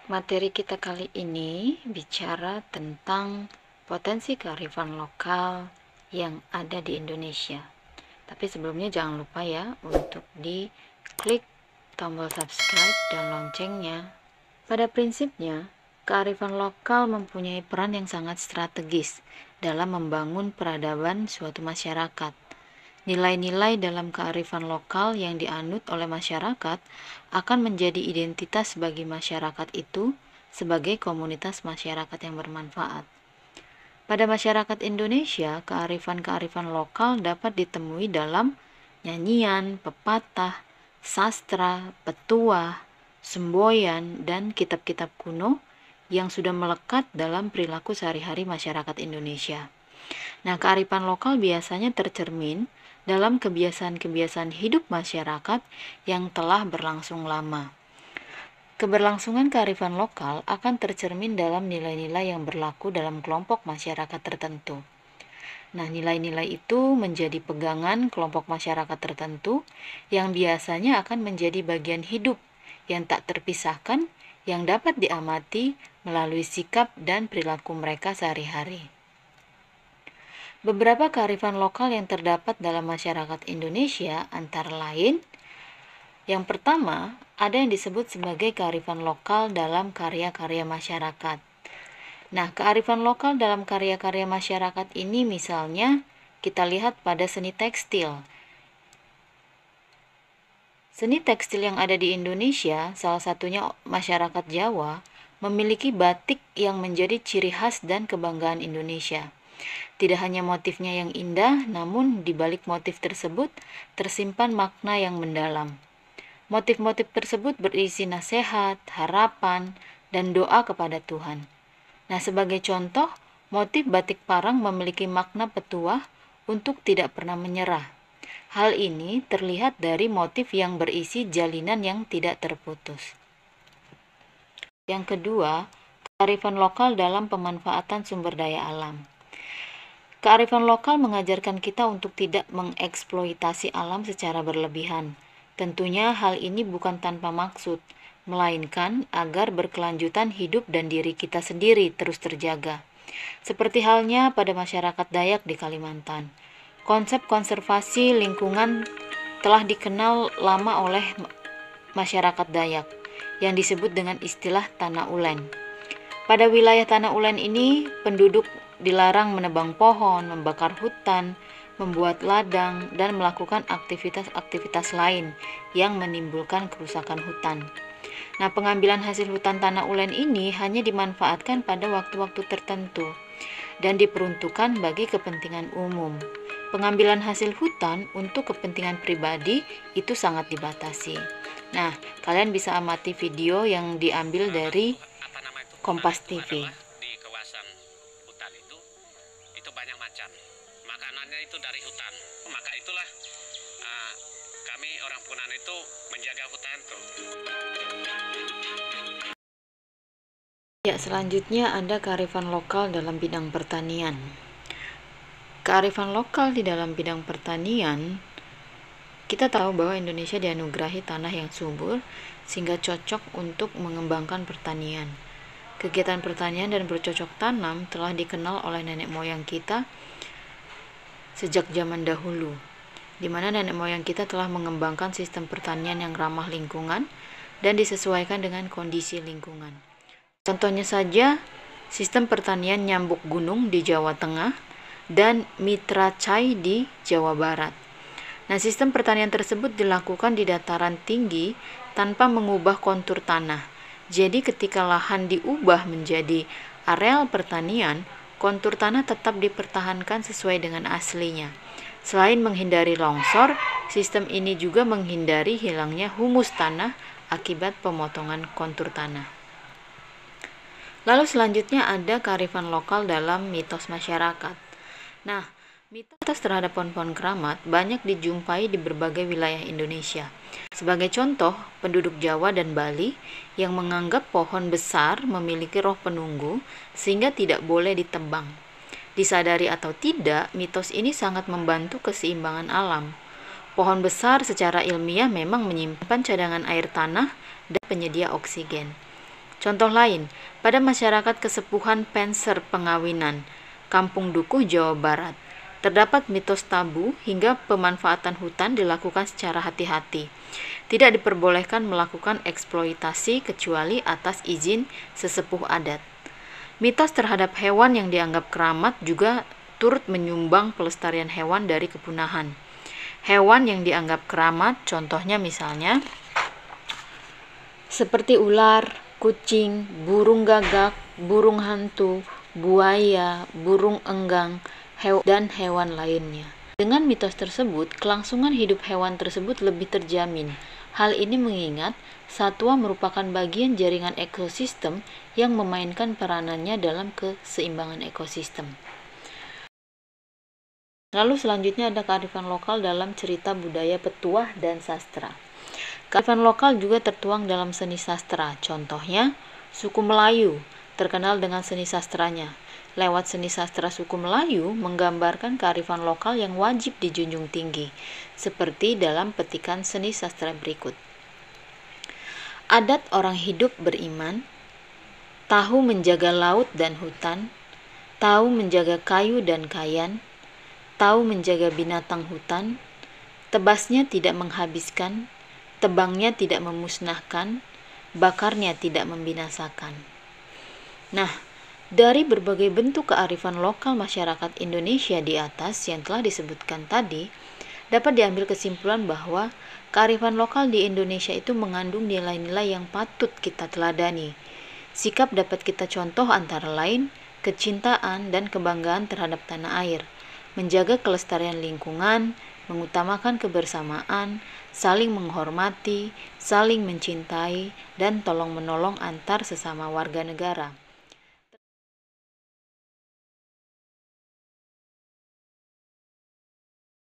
Materi kita kali ini bicara tentang potensi kearifan lokal yang ada di Indonesia. Tapi sebelumnya jangan lupa ya untuk diklik tombol subscribe dan loncengnya. Pada prinsipnya, kearifan lokal mempunyai peran yang sangat strategis dalam membangun peradaban suatu masyarakat. Nilai-nilai dalam kearifan lokal yang dianut oleh masyarakat akan menjadi identitas bagi masyarakat itu sebagai komunitas masyarakat yang bermanfaat. Pada masyarakat Indonesia, kearifan-kearifan lokal dapat ditemui dalam nyanyian, pepatah, sastra, petuah, semboyan, dan kitab-kitab kuno yang sudah melekat dalam perilaku sehari-hari masyarakat Indonesia. Nah, kearifan lokal biasanya tercermin dalam kebiasaan-kebiasaan hidup masyarakat yang telah berlangsung lama. Keberlangsungan kearifan lokal akan tercermin dalam nilai-nilai yang berlaku dalam kelompok masyarakat tertentu. Nah, nilai-nilai itu menjadi pegangan kelompok masyarakat tertentu yang biasanya akan menjadi bagian hidup yang tak terpisahkan yang dapat diamati melalui sikap dan perilaku mereka sehari-hari. Beberapa kearifan lokal yang terdapat dalam masyarakat Indonesia antara lain, yang pertama, ada yang disebut sebagai kearifan lokal dalam karya-karya masyarakat. Nah, kearifan lokal dalam karya-karya masyarakat ini misalnya kita lihat pada seni tekstil. Seni tekstil yang ada di Indonesia, salah satunya masyarakat Jawa, memiliki batik yang menjadi ciri khas dan kebanggaan Indonesia. Tidak hanya motifnya yang indah, namun di balik motif tersebut tersimpan makna yang mendalam. Motif-motif tersebut berisi nasihat, harapan, dan doa kepada Tuhan. Nah, sebagai contoh, motif batik parang memiliki makna petuah untuk tidak pernah menyerah. Hal ini terlihat dari motif yang berisi jalinan yang tidak terputus. Yang kedua, kearifan lokal dalam pemanfaatan sumber daya alam. Kearifan lokal mengajarkan kita untuk tidak mengeksploitasi alam secara berlebihan. Tentunya hal ini bukan tanpa maksud, melainkan agar berkelanjutan hidup dan diri kita sendiri terus terjaga. Seperti halnya pada masyarakat Dayak di Kalimantan. Konsep konservasi lingkungan telah dikenal lama oleh masyarakat Dayak, yang disebut dengan istilah Tanah Ulen. Pada wilayah Tanah Ulen ini, penduduk dilarang menebang pohon, membakar hutan, membuat ladang, dan melakukan aktivitas-aktivitas lain yang menimbulkan kerusakan hutan. Nah, pengambilan hasil hutan Tanah Ulen ini hanya dimanfaatkan pada waktu-waktu tertentu dan diperuntukkan bagi kepentingan umum. Pengambilan hasil hutan untuk kepentingan pribadi itu sangat dibatasi. Nah, kalian bisa amati video yang diambil dari Kompas TV. Di kawasan hutan itu banyak macan. Makanannya itu dari hutan. Maka itulah kami orang Punan itu menjaga hutan itu. Ya, selanjutnya ada kearifan lokal dalam bidang pertanian. Kearifan lokal di dalam bidang pertanian, kita tahu bahwa Indonesia dianugerahi tanah yang subur sehingga cocok untuk mengembangkan pertanian. Kegiatan pertanian dan bercocok tanam telah dikenal oleh nenek moyang kita sejak zaman dahulu, di mana nenek moyang kita telah mengembangkan sistem pertanian yang ramah lingkungan dan disesuaikan dengan kondisi lingkungan. Contohnya saja, sistem pertanian nyambuk gunung di Jawa Tengah dan mitra cai di Jawa Barat. Nah, sistem pertanian tersebut dilakukan di dataran tinggi tanpa mengubah kontur tanah. Jadi ketika lahan diubah menjadi areal pertanian, kontur tanah tetap dipertahankan sesuai dengan aslinya. Selain menghindari longsor, sistem ini juga menghindari hilangnya humus tanah akibat pemotongan kontur tanah. Lalu selanjutnya ada kearifan lokal dalam mitos masyarakat. Nah, mitos terhadap pohon-pohon keramat banyak dijumpai di berbagai wilayah Indonesia. Sebagai contoh, penduduk Jawa dan Bali yang menganggap pohon besar memiliki roh penunggu sehingga tidak boleh ditebang. Disadari atau tidak, mitos ini sangat membantu keseimbangan alam. Pohon besar secara ilmiah memang menyimpan cadangan air tanah dan penyedia oksigen. Contoh lain, pada masyarakat kesepuhan Penser Pengawinan, Kampung Dukuh, Jawa Barat, terdapat mitos tabu hingga pemanfaatan hutan dilakukan secara hati-hati. Tidak diperbolehkan melakukan eksploitasi kecuali atas izin sesepuh adat. Mitos terhadap hewan yang dianggap keramat juga turut menyumbang pelestarian hewan dari kepunahan. Hewan yang dianggap keramat, contohnya misalnya seperti ular, kucing, burung gagak, burung hantu, buaya, burung enggang, dan hewan lainnya. Dengan mitos tersebut, kelangsungan hidup hewan tersebut lebih terjamin. Hal ini mengingat satwa merupakan bagian jaringan ekosistem yang memainkan peranannya dalam keseimbangan ekosistem. Lalu selanjutnya ada kearifan lokal dalam cerita budaya petuah dan sastra. Kearifan lokal juga tertuang dalam seni sastra. Contohnya, suku Melayu terkenal dengan seni sastranya. Lewat seni sastra suku Melayu menggambarkan kearifan lokal yang wajib dijunjung tinggi, seperti dalam petikan seni sastra berikut. Adat orang hidup beriman, tahu menjaga laut dan hutan, tahu menjaga kayu dan kayan, tahu menjaga binatang hutan, tebasnya tidak menghabiskan, tebangnya tidak memusnahkan, bakarnya tidak membinasakan. Nah, dari berbagai bentuk kearifan lokal masyarakat Indonesia di atas yang telah disebutkan tadi, dapat diambil kesimpulan bahwa kearifan lokal di Indonesia itu mengandung nilai-nilai yang patut kita teladani. Sikap dapat kita contoh antara lain kecintaan dan kebanggaan terhadap tanah air, menjaga kelestarian lingkungan, mengutamakan kebersamaan, saling menghormati, saling mencintai, dan tolong-menolong antar sesama warga negara.